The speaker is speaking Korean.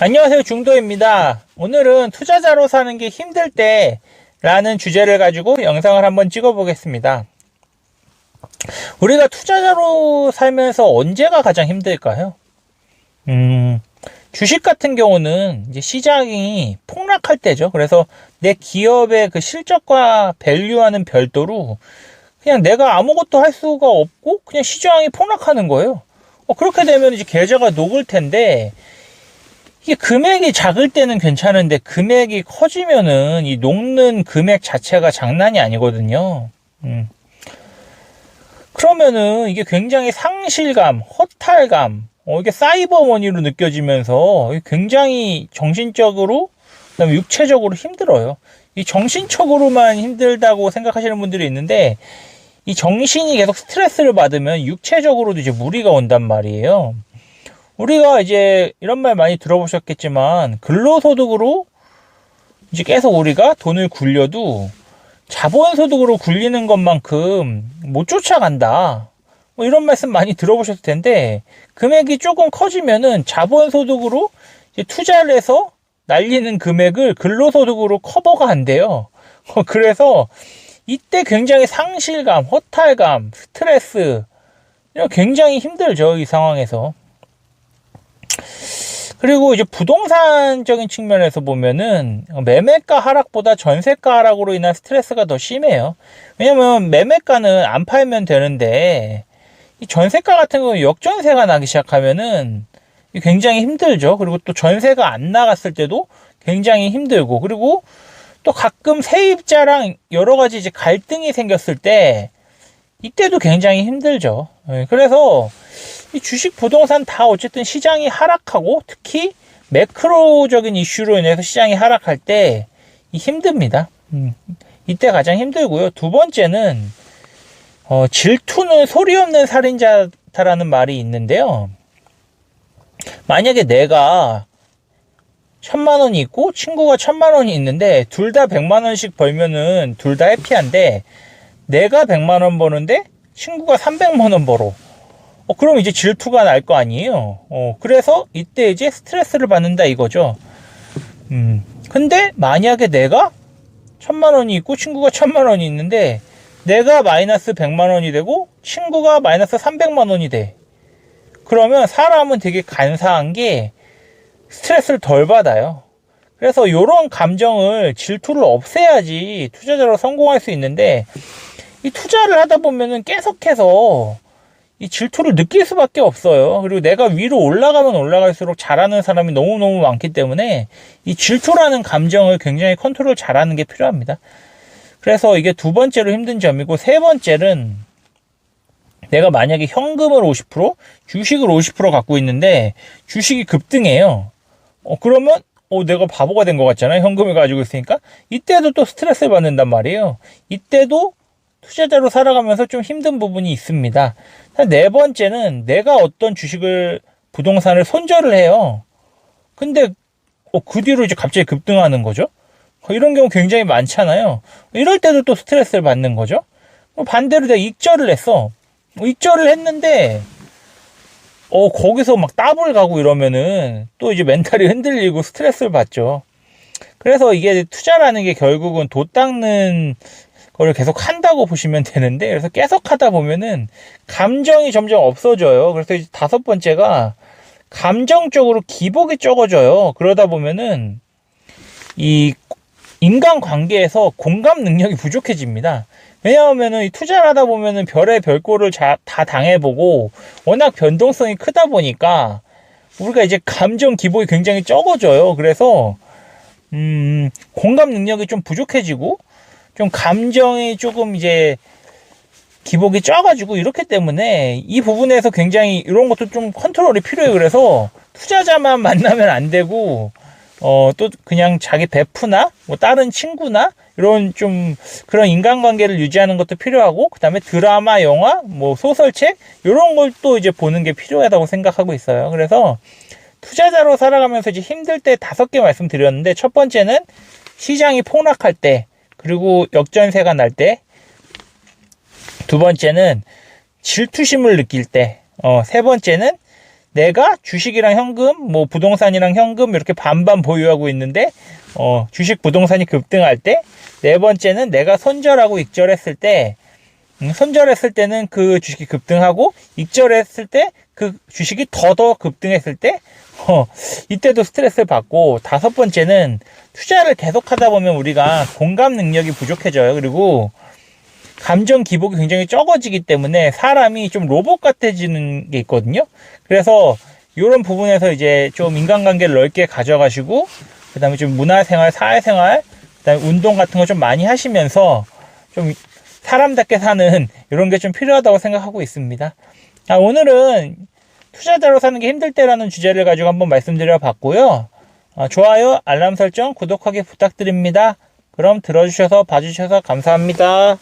안녕하세요, 중도입니다. 오늘은 투자자로 사는 게 힘들 때 라는 주제를 가지고 영상을 한번 찍어 보겠습니다. 우리가 투자자로 살면서 언제가 가장 힘들까요? 주식 같은 경우는 이제 시장이 폭락할 때죠. 그래서 내 기업의 그 실적과 밸류와는 별도로 그냥 내가 아무것도 할 수가 없고 그냥 시장이 폭락하는 거예요. 그렇게 되면 이제 계좌가 녹을 텐데, 이게 금액이 작을 때는 괜찮은데 금액이 커지면은 이 녹는 금액 자체가 장난이 아니거든요. 그러면은 이게 굉장히 상실감, 허탈감, 이게 사이버머니로 느껴지면서 굉장히 정신적으로, 그다음에 육체적으로 힘들어요. 이 정신적으로만 힘들다고 생각하시는 분들이 있는데, 이 정신이 계속 스트레스를 받으면 육체적으로도 이제 무리가 온단 말이에요. 우리가 이제 이런 말 많이 들어보셨겠지만, 근로소득으로 이제 계속 우리가 돈을 굴려도 자본소득으로 굴리는 것만큼 못 쫓아간다, 뭐 이런 말씀 많이 들어보셨을 텐데, 금액이 조금 커지면은 자본소득으로 이제 투자를 해서 날리는 금액을 근로소득으로 커버가 안 돼요. 그래서 이때 굉장히 상실감, 허탈감, 스트레스, 굉장히 힘들죠, 이 상황에서. 그리고 이제 부동산적인 측면에서 보면은 매매가 하락보다 전세가 하락으로 인한 스트레스가 더 심해요. 왜냐면 매매가는 안 팔면 되는데, 이 전세가 같은 경우 역전세가 나기 시작하면은 굉장히 힘들죠. 그리고 또 전세가 안 나갔을 때도 굉장히 힘들고, 그리고 또 가끔 세입자랑 여러 가지 이제 갈등이 생겼을 때 이때도 굉장히 힘들죠. 그래서 이 주식, 부동산 다 어쨌든 시장이 하락하고, 특히 매크로적인 이슈로 인해서 시장이 하락할 때 힘듭니다. 이때 가장 힘들고요. 두 번째는 질투는 소리 없는 살인자다라는 말이 있는데요. 만약에 내가 1,000만 원이 있고 친구가 1,000만 원이 있는데 둘 다 100만 원씩 벌면은 둘 다 해피한데, 내가 100만 원 버는데 친구가 300만 원 벌어. 그럼 이제 질투가 날 거 아니에요. 그래서 이때 이제 스트레스를 받는다 이거죠. 근데 만약에 내가 1,000만 원이 있고 친구가 1,000만 원이 있는데, 내가 마이너스 100만 원이 되고 친구가 마이너스 300만 원이 돼. 그러면 사람은 되게 간사한 게 스트레스를 덜 받아요. 그래서 이런 감정을, 질투를 없애야지 투자자로 성공할 수 있는데, 이 투자를 하다 보면은 계속해서 이 질투를 느낄 수밖에 없어요. 그리고 내가 위로 올라가면 올라갈수록 잘하는 사람이 너무너무 많기 때문에 이 질투라는 감정을 굉장히 컨트롤 잘하는 게 필요합니다. 그래서 이게 두 번째로 힘든 점이고, 세 번째는 내가 만약에 현금을 50%, 주식을 50% 갖고 있는데 주식이 급등해요. 그러면 내가 바보가 된 것 같잖아요. 현금을 가지고 있으니까. 이때도 또 스트레스를 받는단 말이에요. 이때도 투자자로 살아가면서 좀 힘든 부분이 있습니다. 네 번째는 내가 어떤 주식을, 부동산을 손절을 해요. 근데 그 뒤로 이제 갑자기 급등하는 거죠. 이런 경우 굉장히 많잖아요. 이럴 때도 또 스트레스를 받는 거죠. 반대로 내가 익절을 했어. 익절을 했는데 거기서 막 더블 가고 이러면은 또 이제 멘탈이 흔들리고 스트레스를 받죠. 그래서 이게 투자라는 게 결국은 도 닦는 거를 계속 한다고 보시면 되는데, 그래서 계속 하다 보면은 감정이 점점 없어져요. 그래서 이제 다섯 번째가 감정적으로 기복이 적어져요. 그러다 보면은 이 인간관계에서 공감 능력이 부족해집니다. 왜냐하면은 이 투자를 하다 보면은 별의 별꼴을 다 당해보고 워낙 변동성이 크다 보니까 우리가 이제 감정 기복이 굉장히 적어져요. 그래서 공감 능력이 좀 부족해지고, 좀 감정이 조금 이제 기복이 쪄가지고, 이렇기 때문에 이 부분에서 굉장히 이런 것도 좀 컨트롤이 필요해요. 그래서 투자자만 만나면 안 되고, 또 그냥 자기 베프나 뭐 다른 친구나 이런 좀 그런 인간관계를 유지하는 것도 필요하고, 그 다음에 드라마, 영화, 뭐 소설책 이런 걸 또 이제 보는 게 필요하다고 생각하고 있어요. 그래서 투자자로 살아가면서 이제 힘들 때 5개 말씀드렸는데, 첫 번째는 시장이 폭락할 때, 그리고 역전세가 날 때, 두 번째는 질투심을 느낄 때, 세 번째는 내가 주식이랑 현금, 뭐 부동산이랑 현금 이렇게 반반 보유하고 있는데 주식 부동산이 급등할 때, 네 번째는 내가 손절하고 익절했을 때, 손절했을 때는 그 주식이 급등하고 익절했을 때 그 주식이 더 급등했을 때 이때도 스트레스를 받고, 다섯 번째는 투자를 계속 하다 보면 우리가 공감 능력이 부족해져요. 그리고 감정 기복이 굉장히 적어지기 때문에 사람이 좀 로봇 같아지는 게 있거든요. 그래서 이런 부분에서 이제 좀 인간관계를 넓게 가져가시고, 그 다음에 좀 문화생활, 사회생활, 그 다음에 운동 같은 거 좀 많이 하시면서 좀 사람답게 사는 이런 게 좀 필요하다고 생각하고 있습니다. 오늘은 투자자로 사는 게 힘들 때라는 주제를 가지고 한번 말씀드려 봤고요. 좋아요, 알람 설정, 구독하기 부탁드립니다. 그럼 들어주셔서 봐주셔서 감사합니다.